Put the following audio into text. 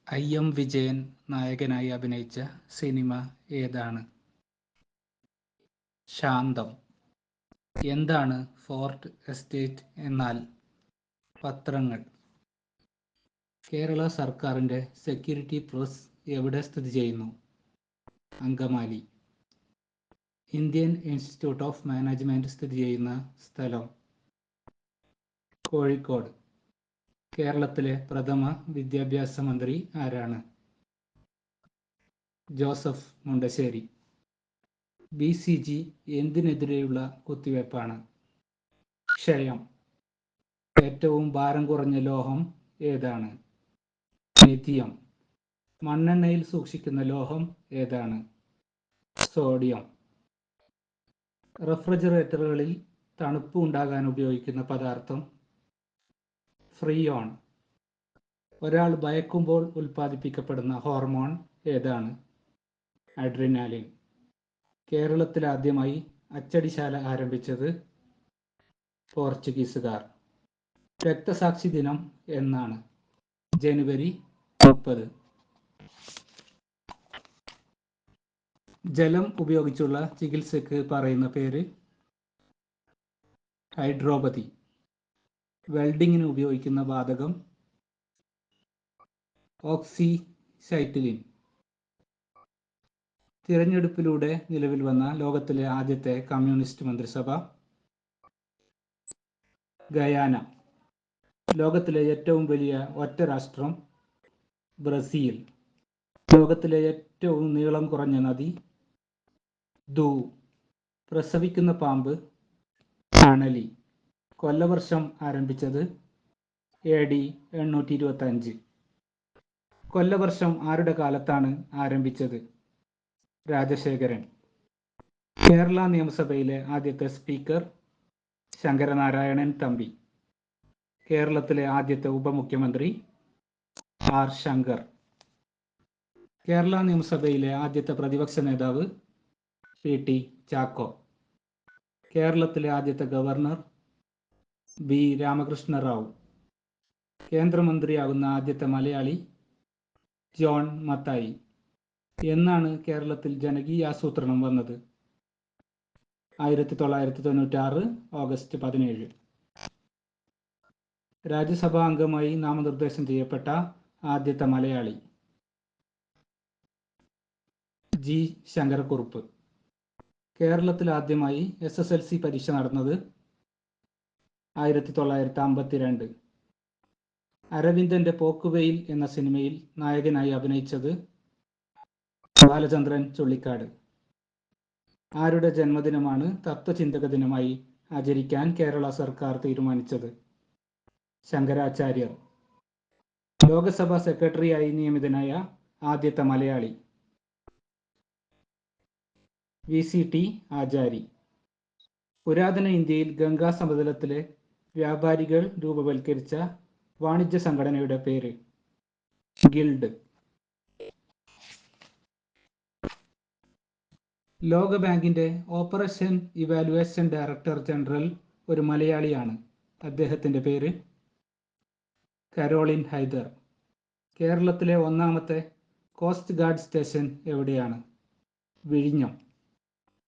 IM. Vijayan നായകനായി അഭിനയിച്ച cinema ഏതാണ്? ശാന്തം. എന്താണ് ഫോർട്ട് എസ്റ്റേറ്റ് എന്നാൽ? പത്രങ്ങൾ. കേരള സർക്കാരിൻ്റെ സെക്യൂരിറ്റി പ്രസ് എവിടെ സ്ഥിതി ചെയ്യുന്നു? Angamaly. Indian institute of management സ്ഥിതി ചെയ്യുന്ന സ്ഥലം? കോഴിക്കോട്. കേരളത്തിലെ പ്രഥമ വിദ്യാഭ്യാസ മന്ത്രി ആരാണ്? ജോസഫ് മുണ്ടശ്ശേരി. BCG എന്തിനെതിരെയുള്ള കുത്തിവയ്പ്പാണ്? ക്ഷയം. ഏറ്റവും ഭാരം കുറഞ്ഞ ലോഹം ഏതാണ്? ലിഥിയം. മണ്ണെണ്ണയിൽ സൂക്ഷിക്കുന്ന ലോഹം ഏതാണ്? സോഡിയം. റെഫ്രിജറേറ്ററുകളിൽ തണുപ്പ് ഉണ്ടാകാൻ ഉപയോഗിക്കുന്ന പദാർത്ഥം? ഫ്രീയോൺ. ഒരാൾ ഭയക്കുമ്പോൾ ഉൽപ്പാദിപ്പിക്കപ്പെടുന്ന ഹോർമോൺ ഏതാണ്? അഡ്രിനാലിൻ. കേരളത്തിൽ ആദ്യമായി അച്ചടിശാല ആരംഭിച്ചത് പോർച്ചുഗീസുകാർ. രക്തസാക്ഷി ദിനം എന്നാണ്? ജനുവരി 30. ജലം ഉപയോഗിച്ചുള്ള ചികിത്സയ്ക്ക് പറയുന്ന പേര്? ഹൈഡ്രോപതി. വെൽഡിങ്ങിന് ഉപയോഗിക്കുന്ന വാതകം? ഓക്സിസൈറ്റിലിൻ. തിരഞ്ഞെടുപ്പിലൂടെ നിലവിൽ വന്ന ലോകത്തിലെ ആദ്യത്തെ കമ്മ്യൂണിസ്റ്റ് മന്ത്രിസഭ? ഗയാന. ലോകത്തിലെ ഏറ്റവും വലിയ ഒറ്റ രാഷ്ട്രം? ബ്രസീൽ. ലോകത്തിലെ ഏറ്റവും നീളം കുറഞ്ഞ നദി? ദൂ. പ്രസവിക്കുന്ന പാമ്പ്? അണലി. കൊല്ലവർഷം ആരംഭിച്ചത്? AD 825. കൊല്ലവർഷം ആരുടെ കാലത്താണ് ആരംഭിച്ചത്? രാജശേഖരൻ. കേരള നിയമസഭയിലെ ആദ്യത്തെ സ്പീക്കർ? ശങ്കരനാരായണൻ തമ്പി. കേരളത്തിലെ ആദ്യത്തെ ഉപമുഖ്യമന്ത്രി? R. ശങ്കർ. കേരള നിയമസഭയിലെ ആദ്യത്തെ പ്രതിപക്ഷ നേതാവ്? PT ചാക്കോ. കേരളത്തിലെ ആദ്യത്തെ ഗവർണർ? B. രാമകൃഷ്ണ റാവു. കേന്ദ്രമന്ത്രിയാകുന്ന ആദ്യത്തെ മലയാളി? ജോൺ മത്തായി. എന്നാണ് കേരളത്തിൽ ജനകീയാസൂത്രണം വന്നത്? 1996 ഓഗസ്റ്റ് 17. രാജ്യസഭാ അംഗമായി നാമനിർദ്ദേശം ചെയ്യപ്പെട്ട ആദ്യത്തെ മലയാളി? G. ശങ്കരക്കുറുപ്പ്. കേരളത്തിൽ ആദ്യമായി SSLC പരീക്ഷ നടന്നത്? 1952. അരവിന്ദന്റെ പോക്കുവെയിൽ എന്ന സിനിമയിൽ നായകനായി അഭിനയിച്ചത്? ബാലചന്ദ്രൻ ചുള്ളിക്കാട്. ആരുടെ ജന്മദിനമാണ് തത്വചിന്തക ദിനമായി ആചരിക്കാൻ കേരള സർക്കാർ തീരുമാനിച്ചത്? ശങ്കരാചാര്യർ. ലോകസഭാ സെക്രട്ടറിയായി നിയമിതനായ ആദ്യത്തെ മലയാളി? VCT ആചാരി. പുരാതന ഇന്ത്യയിൽ ഗംഗാ സമതലത്തിലെ വ്യാപാരികൾ രൂപവൽക്കരിച്ച വാണിജ്യ സംഘടനയുടെ പേര്? ഗിൽഡ്. ലോകബാങ്കിന്റെ ഓപ്പറേഷൻ ഇവാലുവേഷൻ ഡയറക്ടർ ജനറൽ ഒരു മലയാളിയാണ്. അദ്ദേഹത്തിൻ്റെ പേര്? Caroline Heider. കേരളത്തിലെ ഒന്നാമത്തെ കോസ്റ്റ് ഗാർഡ് സ്റ്റേഷൻ എവിടെയാണ്? വിഴിഞ്ഞം.